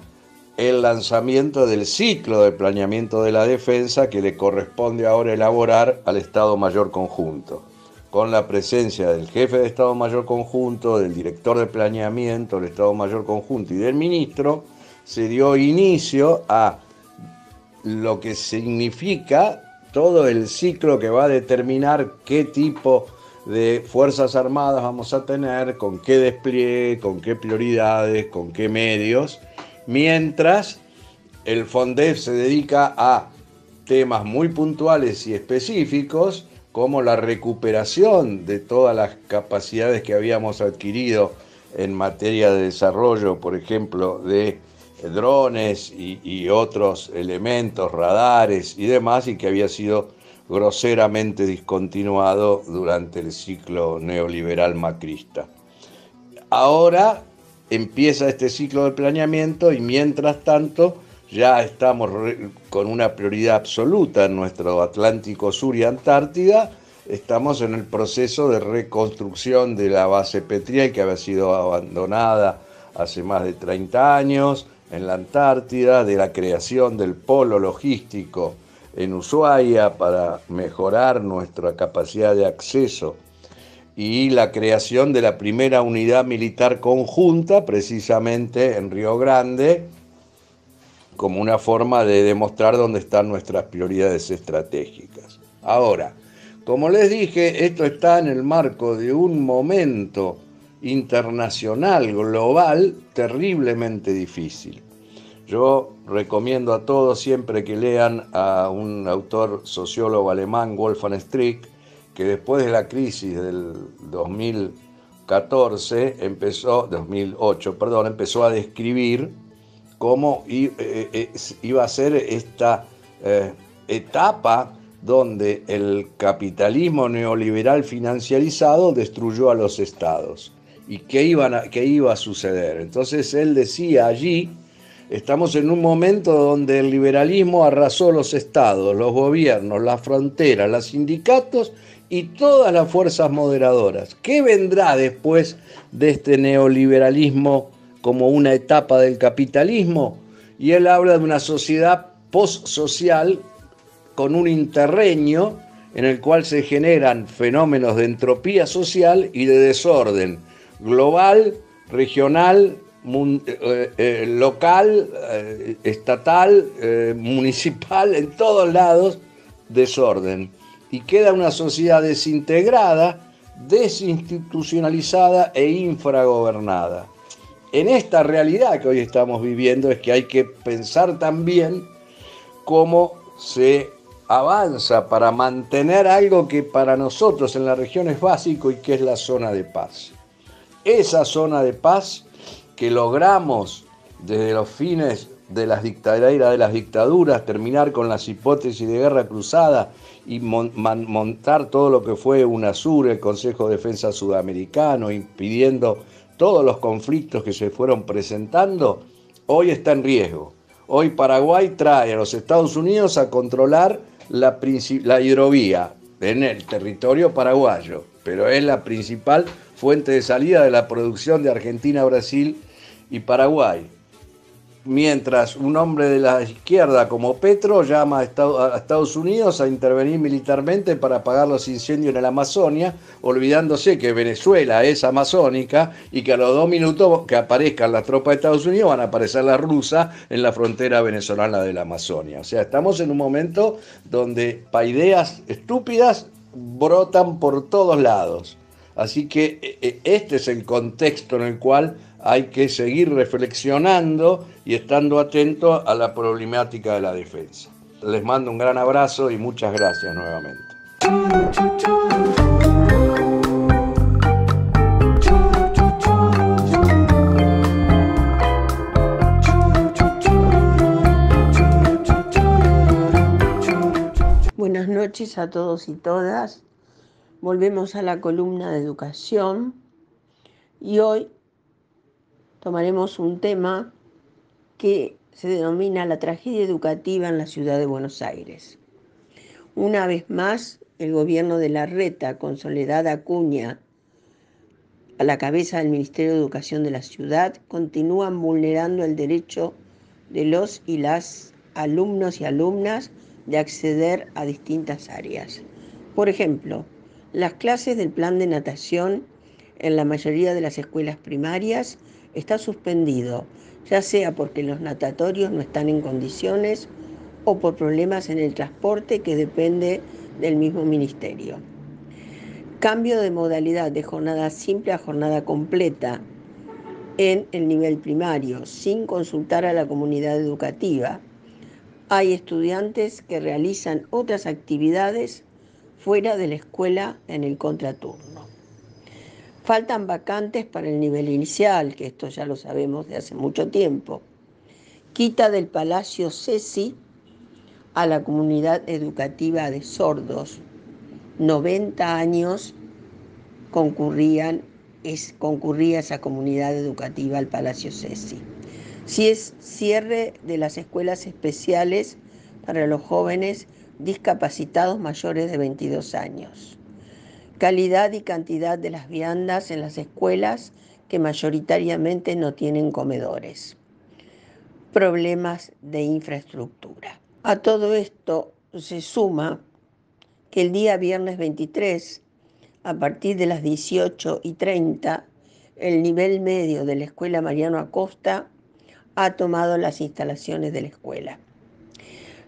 el lanzamiento del ciclo de planeamiento de la defensa que le corresponde ahora elaborar al Estado Mayor Conjunto, con la presencia del jefe de Estado Mayor Conjunto, del director de planeamiento del Estado Mayor Conjunto y del ministro. Se dio inicio a lo que significa todo el ciclo que va a determinar qué tipo de Fuerzas Armadas vamos a tener, con qué despliegue, con qué prioridades, con qué medios, mientras el FONDEF se dedica a temas muy puntuales y específicos, como la recuperación de todas las capacidades que habíamos adquirido en materia de desarrollo, por ejemplo, de drones y otros elementos, radares y demás, y que había sido groseramente discontinuado durante el ciclo neoliberal macrista. Ahora empieza este ciclo de planeamiento y mientras tanto ya estamos con una prioridad absoluta en nuestro Atlántico Sur y Antártida. Estamos en el proceso de reconstrucción de la base Petriel, que había sido abandonada hace más de 30 años en la Antártida, de la creación del polo logístico en Ushuaia para mejorar nuestra capacidad de acceso y la creación de la primera unidad militar conjunta precisamente en Río Grande como una forma de demostrar dónde están nuestras prioridades estratégicas. Ahora, como les dije, esto está en el marco de un momento internacional, global, terriblemente difícil. Yo recomiendo a todos siempre que lean a un autor sociólogo alemán, Wolfgang Strick, que después de la crisis del 2008, empezó a describir cómo iba a ser esta etapa donde el capitalismo neoliberal financiarizado destruyó a los estados y qué iba a suceder. Entonces él decía allí: estamos en un momento donde el liberalismo arrasó los estados, los gobiernos, las fronteras, los sindicatos y todas las fuerzas moderadoras. ¿Qué vendrá después de este neoliberalismo como una etapa del capitalismo? Y él habla de una sociedad postsocial con un interreño en el cual se generan fenómenos de entropía social y de desorden global, regional, local, estatal, municipal, en todos lados, desorden. Y queda una sociedad desintegrada, desinstitucionalizada e infragobernada. En esta realidad que hoy estamos viviendo es que hay que pensar también cómo se avanza para mantener algo que para nosotros en la región es básico y que es la zona de paz. esa zona de paz que logramos desde los fines de las dictaduras, terminar con las hipótesis de guerra cruzada y montar todo lo que fue UNASUR, el Consejo de Defensa Sudamericano, impidiendo todos los conflictos que se fueron presentando, hoy está en riesgo. Hoy Paraguay trae a los Estados Unidos a controlar la hidrovía en el territorio paraguayo, pero es la principal fuente de salida de la producción de Argentina, Brasil y Paraguay. Mientras un hombre de la izquierda como Petro llama a Estados Unidos a intervenir militarmente para apagar los incendios en la Amazonia, olvidándose que Venezuela es amazónica y que a los 2 minutos que aparezcan las tropas de Estados Unidos van a aparecer las rusas en la frontera venezolana de la Amazonia. O sea, estamos en un momento donde ideas estúpidas brotan por todos lados. Así que este es el contexto en el cual hay que seguir reflexionando y estando atento a la problemática de la defensa. Les mando un gran abrazo y muchas gracias nuevamente. Buenas noches a todos y todas. Volvemos a la columna de educación y hoy tomaremos un tema que se denomina la tragedia educativa en la ciudad de Buenos Aires. Una vez más, el gobierno de Larreta, con Soledad Acuña a la cabeza del Ministerio de Educación de la ciudad, continúan vulnerando el derecho de los y las alumnos y alumnas de acceder a distintas áreas. Por ejemplo, las clases del plan de natación en la mayoría de las escuelas primarias está suspendido, ya sea porque los natatorios no están en condiciones o por problemas en el transporte que depende del mismo ministerio. Cambio de modalidad de jornada simple a jornada completa en el nivel primario, sin consultar a la comunidad educativa. Hay estudiantes que realizan otras actividades fuera de la escuela en el contraturno. Faltan vacantes para el nivel inicial, que esto ya lo sabemos de hace mucho tiempo. Quita del Palacio Ceci a la comunidad educativa de sordos. 90 años concurría esa comunidad educativa al Palacio Ceci. Si es cierre de las escuelas especiales para los jóvenes discapacitados mayores de 22 años. Calidad y cantidad de las viandas en las escuelas que mayoritariamente no tienen comedores. Problemas de infraestructura. A todo esto se suma que el día viernes 23, a partir de las 18:30, el nivel medio de la Escuela Mariano Acosta ha tomado las instalaciones de la escuela.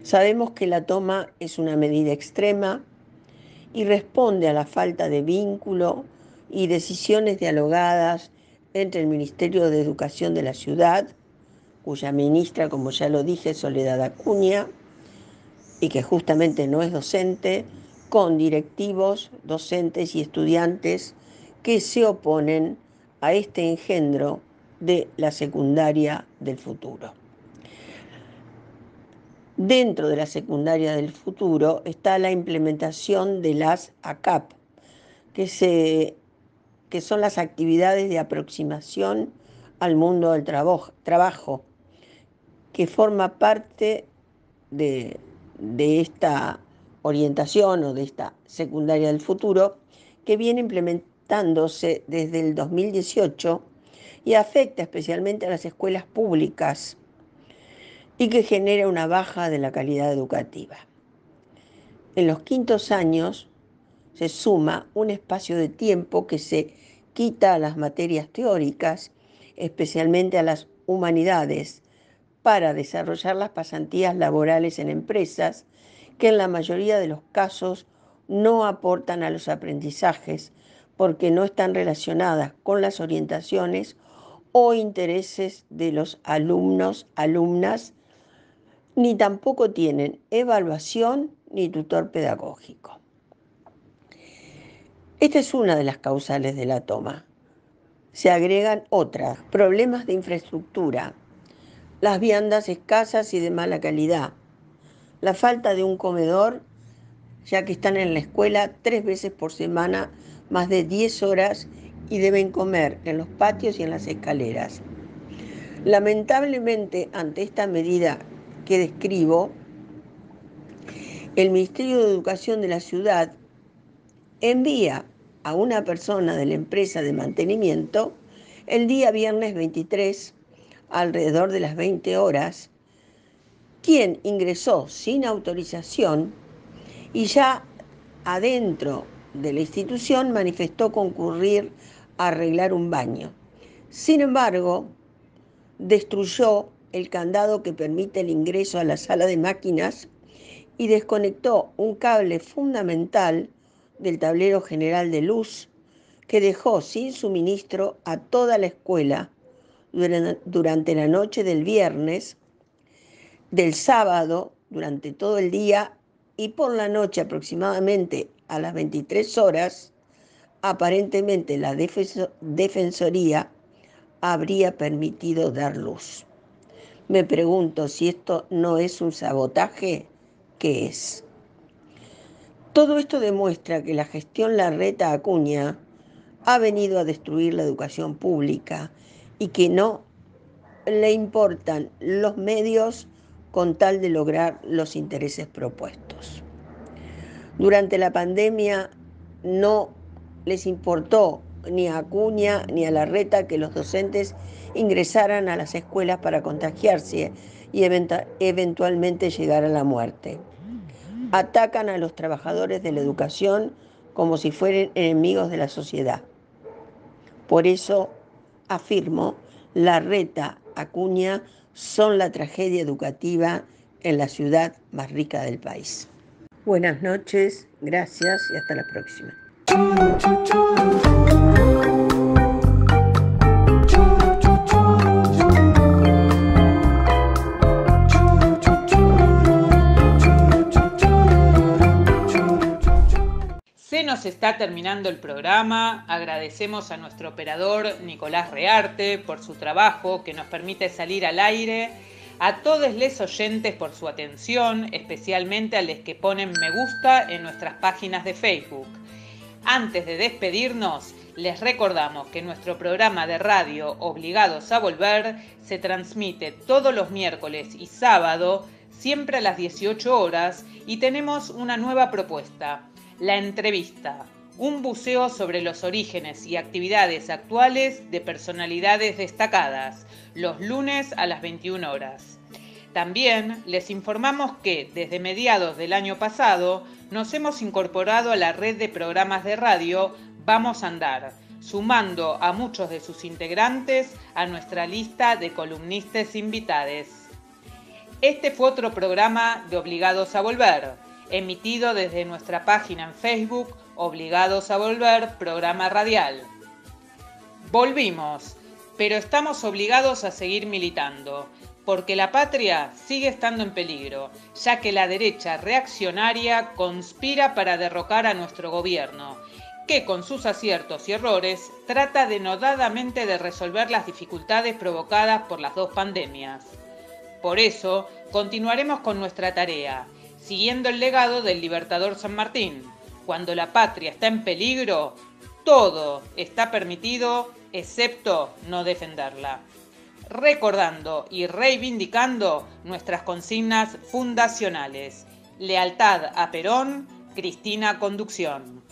Sabemos que la toma es una medida extrema y responde a la falta de vínculo y decisiones dialogadas entre el Ministerio de Educación de la ciudad, cuya ministra, como ya lo dije, es Soledad Acuña, y que justamente no es docente, con directivos, docentes y estudiantes que se oponen a este engendro de la secundaria del futuro. Dentro de la secundaria del futuro está la implementación de las ACAP, que son las actividades de aproximación al mundo del trabajo, que forma parte de esta orientación o de esta secundaria del futuro, que viene implementándose desde el 2018 y afecta especialmente a las escuelas públicas y que genera una baja de la calidad educativa. En los quintos años se suma un espacio de tiempo que se quita a las materias teóricas, especialmente a las humanidades, para desarrollar las pasantías laborales en empresas que en la mayoría de los casos no aportan a los aprendizajes porque no están relacionadas con las orientaciones o intereses de los alumnos, alumnas, ni tampoco tienen evaluación ni tutor pedagógico. Esta es una de las causales de la toma. se agregan otras: problemas de infraestructura, las viandas escasas y de mala calidad, la falta de un comedor, ya que están en la escuela 3 veces por semana, más de 10 horas, y deben comer en los patios y en las escaleras. Lamentablemente, ante esta medida que describo, el Ministerio de Educación de la ciudad envía a una persona de la empresa de mantenimiento el día viernes 23, alrededor de las 20 horas, quien ingresó sin autorización y ya adentro de la institución manifestó concurrir a arreglar un baño. Sin embargo, destruyó el candado que permite el ingreso a la sala de máquinas y desconectó un cable fundamental del tablero general de luz que dejó sin suministro a toda la escuela durante la noche del viernes, del sábado durante todo el día y por la noche aproximadamente a las 23 horas, aparentemente la Defensoría habría permitido dar luz. Me pregunto si esto no es un sabotaje. ¿Qué es? Todo esto demuestra que la gestión Larreta-Acuña ha venido a destruir la educación pública y que no le importan los medios con tal de lograr los intereses propuestos. Durante la pandemia no les importó ni a Acuña ni a Larreta que los docentes ingresaran a las escuelas para contagiarse y eventualmente llegar a la muerte. Atacan a los trabajadores de la educación como si fueran enemigos de la sociedad. Por eso afirmo, Larreta, Acuña son la tragedia educativa en la ciudad más rica del país. Buenas noches, gracias y hasta la próxima. Se nos está terminando el programa. Agradecemos a nuestro operador Nicolás Rearte por su trabajo que nos permite salir al aire. A todos les oyentes por su atención, especialmente a los que ponen me gusta en nuestras páginas de Facebook. Antes de despedirnos, les recordamos que nuestro programa de radio Obligados a Volver se transmite todos los miércoles y sábado, siempre a las 18 horas, y tenemos una nueva propuesta. La entrevista, un buceo sobre los orígenes y actividades actuales de personalidades destacadas, los lunes a las 21 horas. También les informamos que desde mediados del año pasado nos hemos incorporado a la red de programas de radio Vamos a Andar, sumando a muchos de sus integrantes a nuestra lista de columnistas invitados. Este fue otro programa de Obligados a Volver, emitido desde nuestra página en Facebook, Obligados a Volver, programa radial. Volvimos, pero estamos obligados a seguir militando, porque la patria sigue estando en peligro, ya que la derecha reaccionaria conspira para derrocar a nuestro gobierno, que con sus aciertos y errores trata denodadamente de resolver las dificultades provocadas por las dos pandemias. Por eso, continuaremos con nuestra tarea, siguiendo el legado del libertador San Martín. Cuando la patria está en peligro, todo está permitido, excepto no defenderla. Recordando y reivindicando nuestras consignas fundacionales. Lealtad a Perón, Cristina Conducción.